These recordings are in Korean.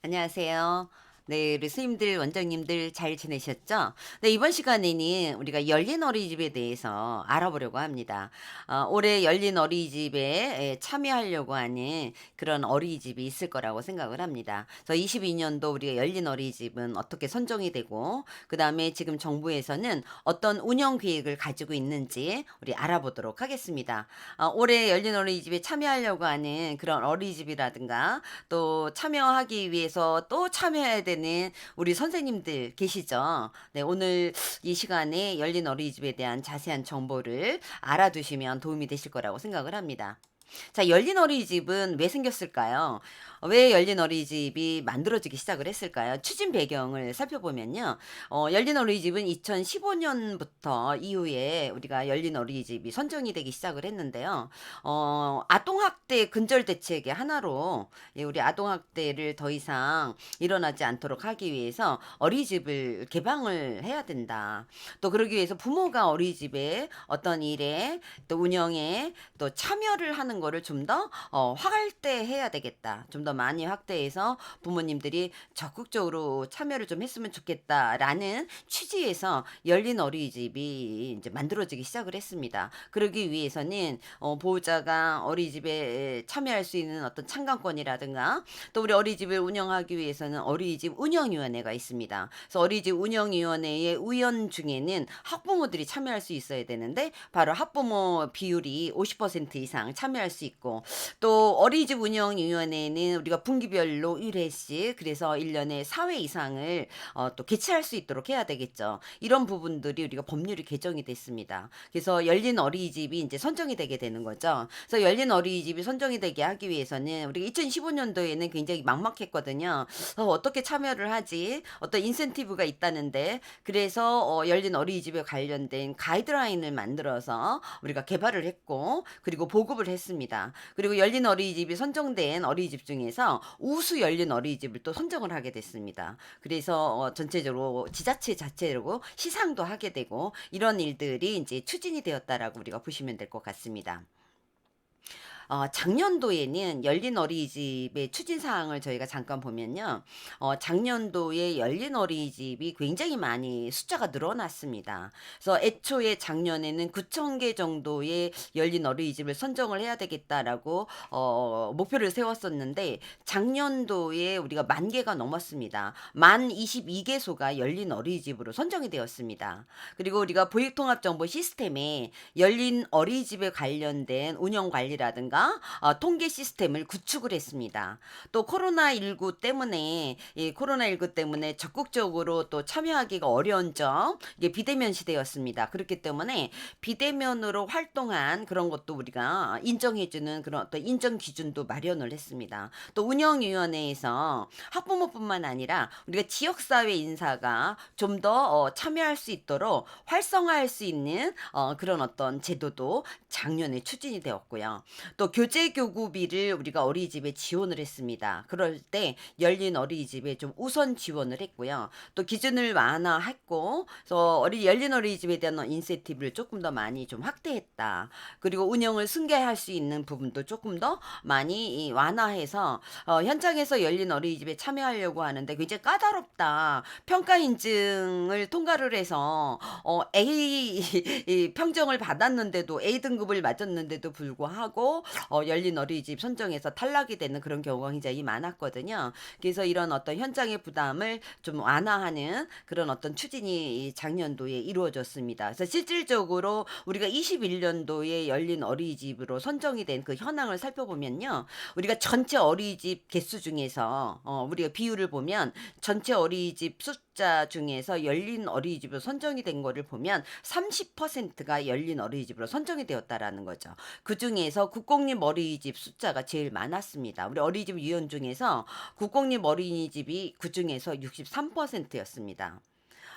안녕하세요. 네, 우리 스님들, 원장님들 잘 지내셨죠? 네, 이번 시간에는 우리가 열린 어린이집에 대해서 알아보려고 합니다. 올해 열린 어린이집에 참여하려고 하는 그런 어린이집이 있을 거라고 생각을 합니다. 그래서 22년도 우리가 열린 어린이집은 어떻게 선정이 되고, 그 다음에 지금 정부에서는 어떤 운영 계획을 가지고 있는지 우리 알아보도록 하겠습니다. 올해 열린 어린이집에 참여하려고 하는 그런 어린이집이라든가, 또 참여하기 위해서 또 참여해야 되는 우리 선생님들 계시죠? 네, 오늘 이 시간에 열린 어린이집에 대한 자세한 정보를 알아두시면 도움이 되실 거라고 생각을 합니다. 자, 열린 어린이집은 왜 생겼을까요? 왜 열린 어린이집이 만들어지기 시작을 했을까요? 추진 배경을 살펴보면요. 열린 어린이집은 2015년부터 이후에 우리가 열린 어린이집이 선정이 되기 시작을 했는데요. 아동학대 근절 대책의 하나로 우리 아동학대를 더 이상 일어나지 않도록 하기 위해서 어린이집을 개방을 해야 된다. 또 그러기 위해서 부모가 어린이집에 어떤 일에 또 운영에 또 참여를 하는 거를 좀 더 확대해야 되겠다. 좀 더 많이 확대해서 부모님들이 적극적으로 참여를 좀 했으면 좋겠다라는 취지에서 열린 어린이집이 이제 만들어지기 시작을 했습니다. 그러기 위해서는 보호자가 어린이집에 참여할 수 있는 어떤 참관권이라든가 또 우리 어린이집을 운영하기 위해서는 어린이집 운영위원회가 있습니다. 그래서 어린이집 운영위원회의 위원 중에는 학부모들이 참여할 수 있어야 되는데 바로 학부모 비율이 50% 이상 참여할 수 있고 또 어린이집 운영위원회는 우리가 분기별로 1회씩 그래서 1년에 4회 이상을 또 개최할 수 있도록 해야 되겠죠. 이런 부분들이 우리가 법률이 개정이 됐습니다. 그래서 열린 어린이집이 이제 선정이 되게 되는 거죠. 그래서 열린 어린이집이 선정이 되게 하기 위해서는 우리가 2015년도에는 굉장히 막막했거든요. 어떻게 참여를 하지? 어떤 인센티브가 있다는데 그래서 열린 어린이집에 관련된 가이드라인을 만들어서 우리가 개발을 했고 그리고 보급을 했습니다. 그리고 열린 어린이집이 선정된 어린이집 중에서 우수 열린 어린이집을 또 선정을 하게 됐습니다. 그래서 전체적으로 지자체 자체로 시상도 하게 되고 이런 일들이 이제 추진이 되었다라고 우리가 보시면 될 것 같습니다. 작년도에는 열린 어린이집의 추진 사항을 저희가 잠깐 보면요. 작년도에 열린 어린이집이 굉장히 많이 숫자가 늘어났습니다. 그래서 애초에 작년에는 9천 개 정도의 열린 어린이집을 선정을 해야 되겠다라고 목표를 세웠었는데 작년도에 우리가 10,000개가 넘었습니다. 만 22개소가 열린 어린이집으로 선정이 되었습니다. 그리고 우리가 보육통합정보 시스템에 열린 어린이집에 관련된 운영 관리라든가 통계 시스템을 구축을 했습니다. 또 코로나19 때문에 적극적으로 또 참여하기가 어려운 점 이게 비대면 시대였습니다. 그렇기 때문에 비대면으로 활동한 그런 것도 우리가 인정해주는 그런 어떤 인정 기준도 마련을 했습니다. 또 운영위원회에서 학부모뿐만 아니라 우리가 지역사회 인사가 좀 더 참여할 수 있도록 활성화할 수 있는 그런 어떤 제도도 작년에 추진이 되었고요. 또 교재 교구비를 우리가 어린이집에 지원을 했습니다. 그럴 때 열린 어린이집에 좀 우선 지원을 했고요. 또 기준을 완화했고, 그래서 열린 어린이집에 대한 인센티브를 조금 더 많이 좀 확대했다. 그리고 운영을 승계할 수 있는 부분도 조금 더 많이 완화해서 현장에서 열린 어린이집에 참여하려고 하는데 굉장히 까다롭다. 평가 인증을 통과를 해서 A 이 평정을 받았는데도 A 등급을 맞았는데도 불구하고 열린 어린이집 선정에서 탈락이 되는 그런 경우가 굉장히 많았거든요. 그래서 이런 어떤 현장의 부담을 좀 완화하는 그런 어떤 추진이 작년도에 이루어졌습니다. 그래서 실질적으로 우리가 21년도에 열린 어린이집으로 선정이 된 그 현황을 살펴보면요. 우리가 전체 어린이집 개수 중에서 우리가 비율을 보면 전체 어린이집 숫자 중에서 열린 어린이집으로 선정이 된 거를 보면 30%가 열린 어린이집으로 선정이 되었다라는 거죠. 그 중에서 국공립 어린이집 숫자가 제일 많았습니다. 우리 어린이집 위원 중에서 국공립 어린이집이 그 중에서 63%였습니다.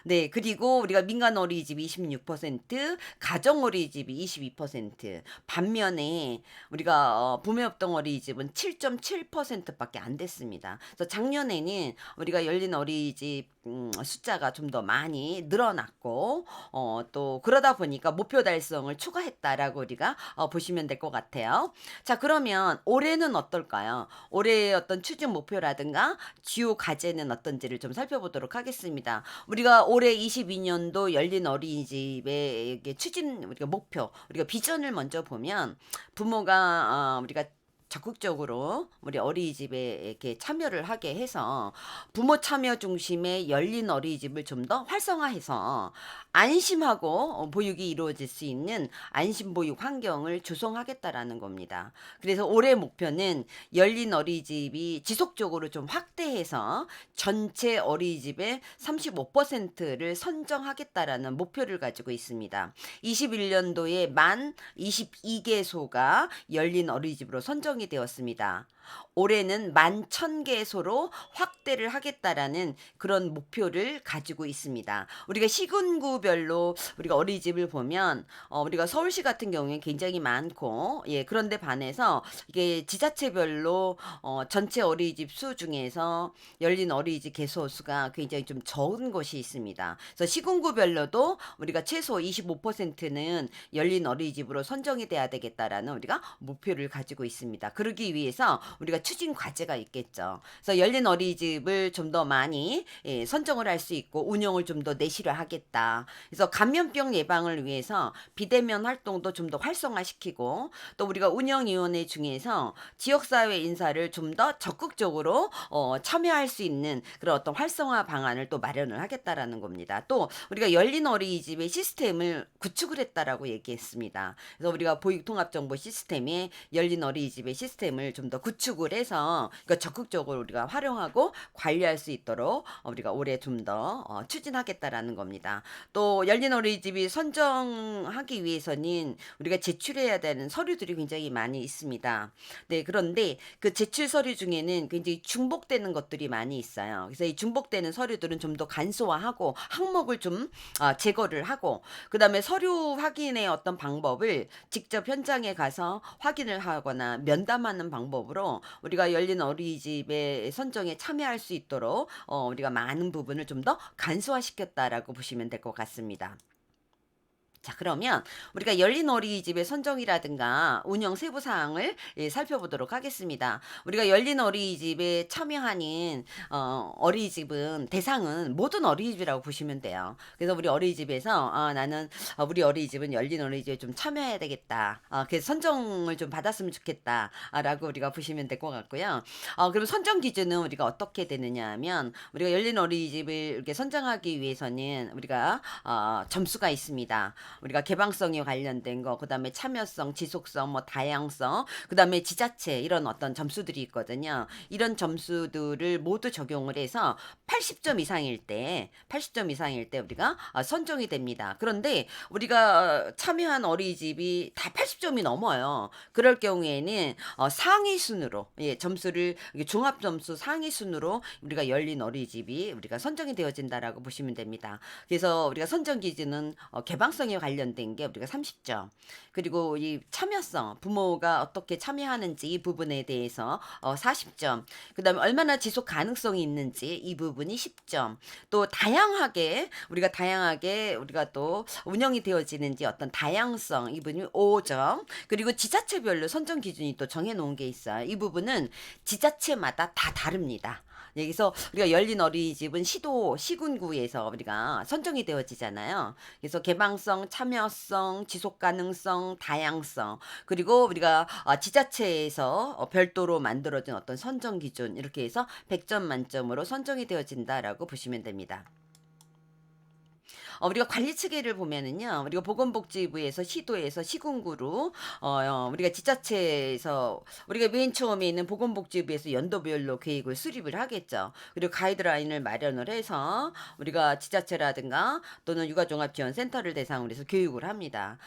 네, 그리고 우리가 민간 어린이집이 26%, 가정 어린이집이 22%, 반면에 우리가 부모협동 어린이집은 7.7%밖에 안 됐습니다. 그래서 작년에는 우리가 열린 어린이집 숫자가 좀 더 많이 늘어났고 또 그러다 보니까 목표 달성을 추가했다라고 우리가 보시면 될 것 같아요. 자, 그러면 올해는 어떨까요? 올해의 어떤 추진 목표라든가 주요 과제는 어떤지를 좀 살펴보도록 하겠습니다. 우리가 올해 22년도 열린 어린이집의 이게 추진 우리가 목표, 우리가 비전을 먼저 보면 부모가 우리가 적극적으로 우리 어린이집에 이렇게 참여를 하게 해서 부모 참여 중심의 열린 어린이집을 좀 더 활성화해서 안심하고 보육이 이루어질 수 있는 안심 보육 환경을 조성하겠다라는 겁니다. 그래서 올해 목표는 열린 어린이집이 지속적으로 좀 확대해서 전체 어린이집의 35%를 선정하겠다라는 목표를 가지고 있습니다. 21년도에 만 22개소가 열린 어린이집으로 선정이 되었습니다. 올해는 11,000개소로 확대를 하겠다라는 그런 목표를 가지고 있습니다. 우리가 시군구별로 우리가 어린이집을 보면 우리가 서울시 같은 경우에 굉장히 많고, 예, 그런데 반해서 이게 지자체별로 전체 어린이집 수 중에서 열린 어린이집 개소 수가 굉장히 좀 적은 곳이 있습니다. 그래서 시군구별로도 우리가 최소 25%는 열린 어린이집으로 선정이 돼야 되겠다라는 우리가 목표를 가지고 있습니다. 그러기 위해서 우리가 추진 과제가 있겠죠. 그래서 열린 어린이집을 좀 더 많이 선정을 할 수 있고 운영을 좀 더 내실화하겠다. 그래서 감염병 예방을 위해서 비대면 활동도 좀 더 활성화시키고, 또 우리가 운영위원회 중에서 지역사회 인사를 좀 더 적극적으로 참여할 수 있는 그런 어떤 활성화 방안을 또 마련을 하겠다라는 겁니다. 또 우리가 열린 어린이집의 시스템을 구축을 했다라고 얘기했습니다. 그래서 우리가 보육통합정보 시스템에 열린 어린이집의 시스템을 좀 더 구축을 해서 그러니까 적극적으로 우리가 활용하고 관리할 수 있도록 우리가 올해 좀 더 추진하겠다라는 겁니다. 또 열린 어린이집이 선정하기 위해서는 우리가 제출해야 되는 서류들이 굉장히 많이 있습니다. 네, 그런데 그 제출 서류 중에는 굉장히 중복되는 것들이 많이 있어요. 그래서 이 중복되는 서류들은 좀 더 간소화하고 항목을 좀 제거를 하고, 그다음에 서류 확인의 어떤 방법을 직접 현장에 가서 확인을 하거나 면담하는 방법으로 우리가 열린 어린이집의 선정에 참여할 수 있도록 우리가 많은 부분을 좀 더 간소화시켰다라고 보시면 될 것 같습니다. 자, 그러면 우리가 열린 어린이집의 선정이라든가 운영 세부 사항을 살펴보도록 하겠습니다. 우리가 열린 어린이집에 참여하는 어린이집은 대상은 모든 어린이집이라고 보시면 돼요. 그래서 우리 어린이집에서 나는 우리 어린이집은 열린 어린이집에 좀 참여해야 되겠다. 그래서 선정을 좀 받았으면 좋겠다라고 우리가 보시면 될 것 같고요. 그럼 선정 기준은 우리가 어떻게 되느냐 하면, 우리가 열린 어린이집을 이렇게 선정하기 위해서는 우리가 점수가 있습니다. 우리가 개방성에 관련된 거, 그다음에 참여성, 지속성, 뭐 다양성, 그다음에 지자체, 이런 어떤 점수들이 있거든요. 이런 점수들을 모두 적용을 해서 80점 이상일 때 우리가 선정이 됩니다. 그런데 우리가 참여한 어린이집이 다 80점이 넘어요. 그럴 경우에는 상위 순으로, 예, 점수를 종합 점수 상위 순으로 우리가 열린 어린이집이 우리가 선정이 되어진다라고 보시면 됩니다. 그래서 우리가 선정 기준은 개방성에 관련된 게 우리가 30점, 그리고 이 참여성, 부모가 어떻게 참여하는지 이 부분에 대해서 40점, 그다음에 얼마나 지속 가능성이 있는지 이 부분이 10점, 또 다양하게 우리가 또 운영이 되어지는지 어떤 다양성, 이 부분이 5점, 그리고 지자체별로 선정 기준이 또 정해 놓은 게 있어요. 이 부분은 지자체마다 다 다릅니다. 여기서 우리가 열린 어린이집은 시군구에서 우리가 선정이 되어지잖아요. 그래서 개방성, 참여성, 지속 가능성, 다양성, 그리고 우리가 지자체에서 별도로 만들어진 어떤 선정 기준, 이렇게 해서 100점 만점으로 선정이 되어진다라고 보시면 됩니다. 우리가 관리 체계를 보면은요, 우리가 보건복지부에서 시도에서 시군구로 우리가 지자체에서 우리가 맨 처음에 있는 보건복지부에서 연도별로 계획을 수립을 하겠죠. 그리고 가이드라인을 마련을 해서 우리가 지자체라든가 또는 육아종합지원센터를 대상으로 해서 교육을 합니다.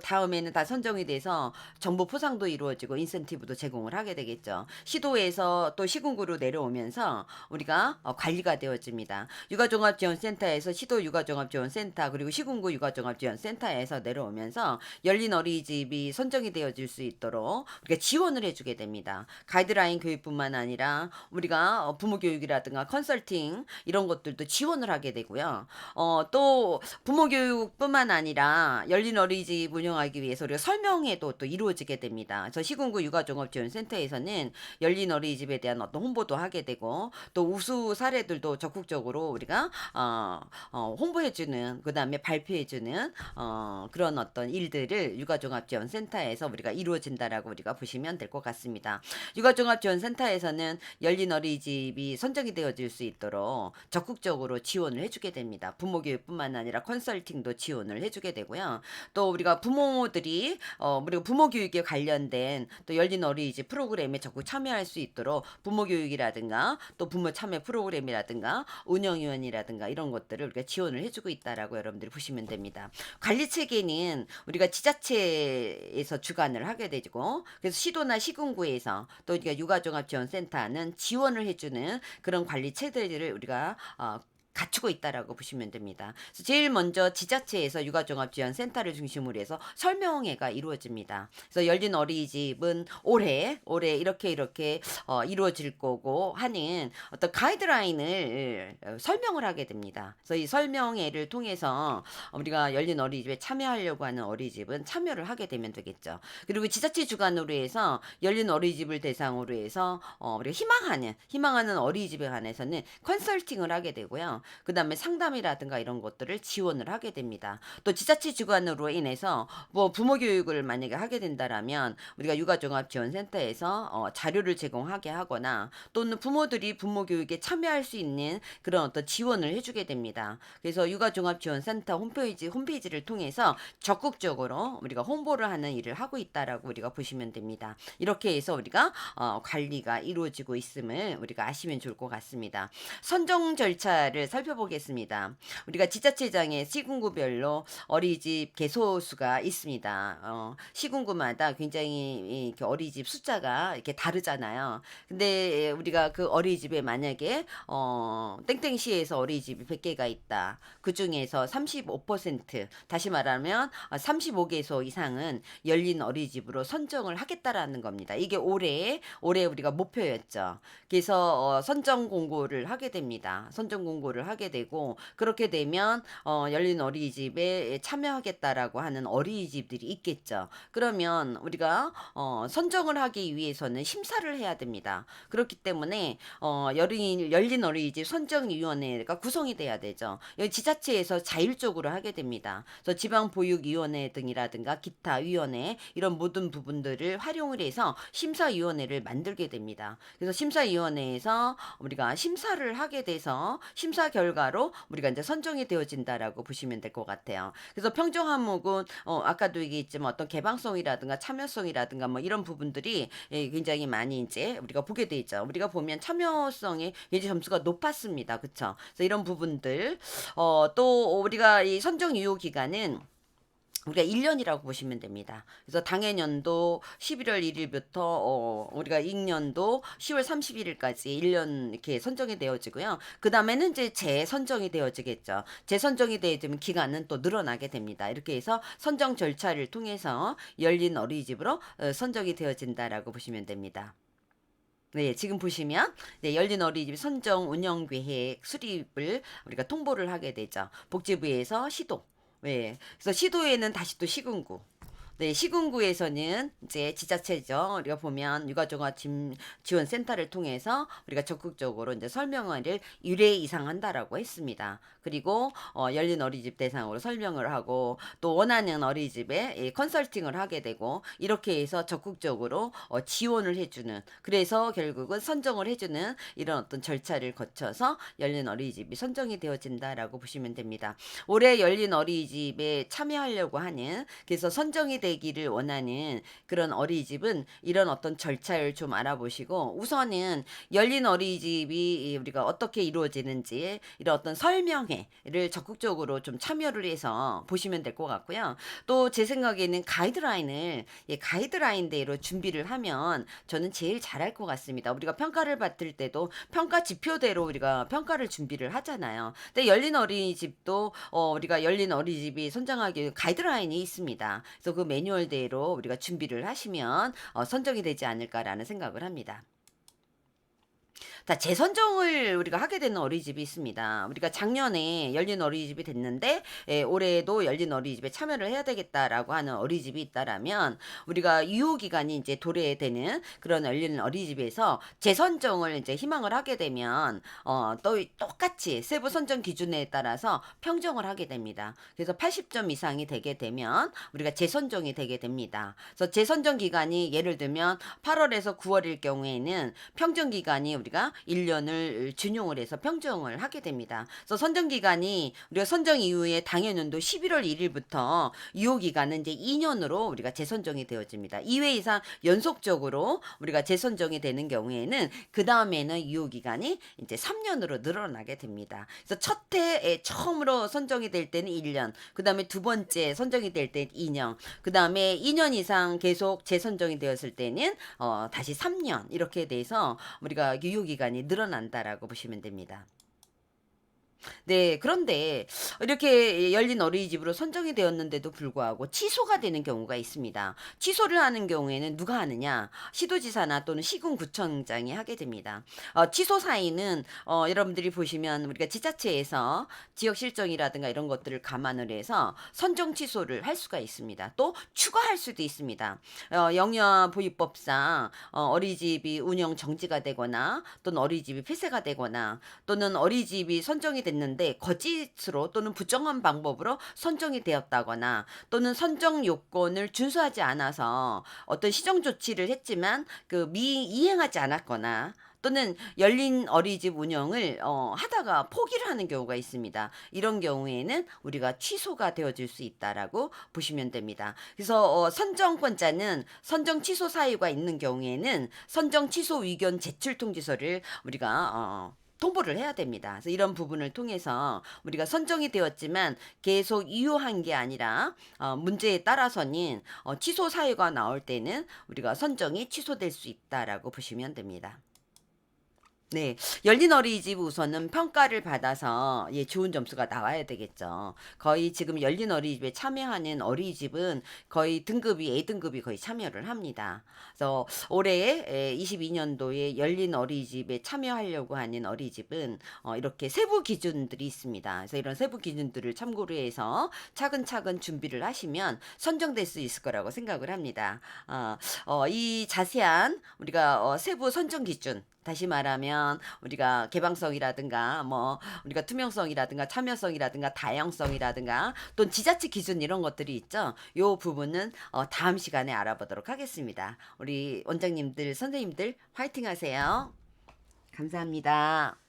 다음에는 다 선정이 돼서 정보 포상도 이루어지고 인센티브도 제공을 하게 되겠죠. 시도에서 또 시군구로 내려오면서 우리가 관리가 되어집니다. 육아종합지원센터에서 시도 육아종합 육아종합지원센터 그리고 시군구 육아종합지원센터에서 내려오면서 열린 어린이집이 선정이 되어질 수 있도록 우리가 지원을 해주게 됩니다. 가이드라인 교육뿐만 아니라 우리가 부모 교육이라든가 컨설팅 이런 것들도 지원을 하게 되고요. 또 부모 교육뿐만 아니라 열린 어린이집 운영하기 위해서 우리가 설명회도 또 이루어지게 됩니다. 그래서 시군구 육아종합지원센터에서는 열린 어린이집에 대한 어떤 홍보도 하게 되고 또 우수 사례들도 적극적으로 우리가 홍보해주는 그다음에 발표해주는 그런 어떤 일들을 육아종합지원센터에서 우리가 이루어진다라고 우리가 보시면 될 것 같습니다. 육아종합지원센터에서는 열린 어린이집이 선정이 되어질 수 있도록 적극적으로 지원을 해주게 됩니다. 부모 교육뿐만 아니라 컨설팅도 지원을 해주게 되고요. 또 우리가 부모들이 우리가 부모 교육에 관련된 또 열린 어린이집 프로그램에 적극 참여할 수 있도록 부모 교육이라든가 또 부모 참여 프로그램이라든가 운영위원이라든가 이런 것들을 우리가 지원을 해주고 있다라고 여러분들이 보시면 됩니다. 관리 체계는 우리가 지자체에서 주관을 하게 되고 그래서 시도나 시군구에서 또 우리가 육아종합지원센터는 지원을 해주는 그런 관리 체계들을 우리가 갖추고 있다라고 보시면 됩니다. 그래서 제일 먼저 지자체에서 육아종합지원센터를 중심으로 해서 설명회가 이루어집니다. 그래서 열린 어린이집은 올해 이렇게 이루어질 거고 하는 어떤 가이드라인을 설명을 하게 됩니다. 그래서 이 설명회를 통해서 우리가 열린 어린이집에 참여하려고 하는 어린이집은 참여를 하게 되면 되겠죠. 그리고 지자체 주관으로 해서 열린 어린이집을 대상으로 해서 우리가 희망하는 어린이집에 관해서는 컨설팅을 하게 되고요. 그 다음에 상담이라든가 이런 것들을 지원을 하게 됩니다. 또 지자체 주관으로 인해서 뭐 부모 교육을 만약에 하게 된다라면 우리가 육아종합지원센터에서 자료를 제공하게 하거나 또는 부모들이 부모 교육에 참여할 수 있는 그런 어떤 지원을 해주게 됩니다. 그래서 육아종합지원센터 홈페이지를 통해서 적극적으로 우리가 홍보를 하는 일을 하고 있다라고 우리가 보시면 됩니다. 이렇게 해서 우리가 관리가 이루어지고 있음을 우리가 아시면 좋을 것 같습니다. 선정 절차를 살펴보겠습니다. 우리가 지자체장에 시군구별로 어린이집 개소수가 있습니다. 시군구마다 굉장히 이렇게 어린이집 숫자가 이렇게 다르잖아요. 근데 우리가 그 어린이집에 만약에 땡땡시에서 어린이집이 100개가 있다. 그 중에서 35% 다시 말하면 35개소 이상은 열린 어린이집으로 선정을 하겠다라는 겁니다. 이게 올해 우리가 목표였죠. 그래서 선정 공고를 하게 됩니다. 선정 공고를 하게 되고 그렇게 되면 열린 어린이집에 참여하겠다라고 하는 어린이집들이 있겠죠. 그러면 우리가 선정을 하기 위해서는 심사를 해야 됩니다. 그렇기 때문에 열린 어린이집 선정위원회가 구성이 돼야 되죠. 여기 지자체에서 자율적으로 하게 됩니다. 그래서 지방보육위원회 등이라든가 기타 위원회 이런 모든 부분들을 활용을 해서 심사위원회를 만들게 됩니다. 그래서 심사위원회에서 우리가 심사를 하게 돼서 심사 결과로 우리가 이제 선정이 되어진다라고 보시면 될 것 같아요. 그래서 평정 항목은 아까도 얘기했지만 어떤 개방성이라든가 참여성이라든가 뭐 이런 부분들이 굉장히 많이 이제 우리가 보게 되죠. 우리가 보면 참여성이 굉장히 점수가 높았습니다. 그렇죠? 그래서 이런 부분들 또 우리가 이 선정 유효 기간은 우리가 1년이라고 보시면 됩니다. 그래서 당해년도 11월 1일부터 우리가 익년도 10월 31일까지 1년 이렇게 선정이 되어지고요. 그 다음에는 이제 재선정이 되어지겠죠. 재선정이 되어지면 기간은 또 늘어나게 됩니다. 이렇게 해서 선정 절차를 통해서 열린 어린이집으로 선정이 되어진다라고 보시면 됩니다. 네, 지금 보시면 열린 어린이집 선정 운영 계획 수립을 우리가 통보를 하게 되죠. 복지부에서 시도. 네, 그래서 시도에는 다시 또 시군구. 네, 시군구에서는 이제 지자체죠. 우리가 보면 육아종합지원센터를 통해서 우리가 적극적으로 이제 설명회를 1회 이상 한다라고 했습니다. 그리고 열린 어린이집 대상으로 설명을 하고 또 원하는 어린이집에 컨설팅을 하게 되고 이렇게 해서 적극적으로 지원을 해주는 그래서 결국은 선정을 해주는 이런 어떤 절차를 거쳐서 열린 어린이집이 선정이 되어진다라고 보시면 됩니다. 올해 열린 어린이집에 참여하려고 하는 그래서 선정이 연계되기를 원하는 그런 어린이집은 이런 어떤 절차를 좀 알아보시고 우선은 열린 어린이집이 우리가 어떻게 이루어지는지 이런 어떤 설명회를 적극적으로 좀 참여를 해서 보시면 될 것 같고요. 또 제 생각에는 가이드라인을 가이드라인대로 준비를 하면 저는 제일 잘할 것 같습니다. 우리가 평가를 받을 때도 평가 지표대로 우리가 평가를 준비를 하잖아요. 근데 열린 어린이집도 우리가 열린 어린이집이 선정하기 위해 가이드라인이 있습니다. 그래서 그 매뉴얼대로 우리가 준비를 하시면 선정이 되지 않을까라는 생각을 합니다. 자, 재선정을 우리가 하게 되는 어린이집이 있습니다. 우리가 작년에 열린 어린이집이 됐는데 올해도 열린 어린이집에 참여를 해야 되겠다라고 하는 어린이집이 있다라면 우리가 유효 기간이 이제 도래되는 그런 열린 어린이집에서 재선정을 이제 희망을 하게 되면 또 똑같이 세부 선정 기준에 따라서 평정을 하게 됩니다. 그래서 80점 이상이 되게 되면 우리가 재선정이 되게 됩니다. 그래서 재선정 기간이 예를 들면 8월에서 9월일 경우에는 평정 기간이 우리가 1년을 준용을 해서 평정을 하게 됩니다. 그래서 선정 기간이 우리가 선정 이후에 당해년도 11월 1일부터 유효 기간은 이제 2년으로 우리가 재선정이 되어집니다. 2회 이상 연속적으로 우리가 재선정이 되는 경우에는 그 다음에는 유효 기간이 이제 3년으로 늘어나게 됩니다. 그래서 첫 해에 처음으로 선정이 될 때는 1년, 그 다음에 두 번째 선정이 될 때 2년, 그 다음에 2년 이상 계속 재선정이 되었을 때는 다시 3년 이렇게 돼서 우리가 유효 기간이 늘어난다라고 보시면 됩니다. 네. 그런데 이렇게 열린 어린이집으로 선정이 되었는데도 불구하고 취소가 되는 경우가 있습니다. 취소를 하는 경우에는 누가 하느냐? 시도지사나 또는 시군구청장이 하게 됩니다. 취소 사유는 여러분들이 보시면 우리가 지자체에서 지역 실정이라든가 이런 것들을 감안을 해서 선정 취소를 할 수가 있습니다. 또 추가할 수도 있습니다. 영유아보육법상 어린이집이 운영 정지가 되거나 또는 어린이집이 폐쇄가 되거나 또는 어린이집이 선정이 됐는데 거짓으로 또는 부정한 방법으로 선정이 되었다거나 또는 선정 요건을 준수하지 않아서 어떤 시정 조치를 했지만 그 이행하지 않았거나 또는 열린 어린이집 운영을 하다가 포기를 하는 경우가 있습니다. 이런 경우에는 우리가 취소가 되어질 수 있다라고 보시면 됩니다. 그래서 선정권자는 선정 취소 사유가 있는 경우에는 선정 취소 의견 제출 통지서를 우리가 통보를 해야 됩니다. 그래서 이런 부분을 통해서 우리가 선정이 되었지만 계속 이유한 게 아니라 문제에 따라서는 취소 사유가 나올 때는 우리가 선정이 취소될 수 있다라고 보시면 됩니다. 네. 열린 어린이집 우선은 평가를 받아서 좋은 점수가 나와야 되겠죠. 거의 지금 열린 어린이집에 참여하는 어린이집은 거의 등급이 A등급이 거의 참여를 합니다. 그래서 올해 22년도에 열린 어린이집에 참여하려고 하는 어린이집은 이렇게 세부 기준들이 있습니다. 그래서 이런 세부 기준들을 참고로 해서 차근차근 준비를 하시면 선정될 수 있을 거라고 생각을 합니다. 이 자세한 우리가 세부 선정 기준 다시 말하면 우리가 개방성이라든가 뭐 우리가 투명성이라든가 참여성이라든가 다양성이라든가 또 지자체 기준 이런 것들이 있죠. 요 부분은 다음 시간에 알아보도록 하겠습니다. 우리 원장님들, 선생님들 화이팅 하세요. 감사합니다.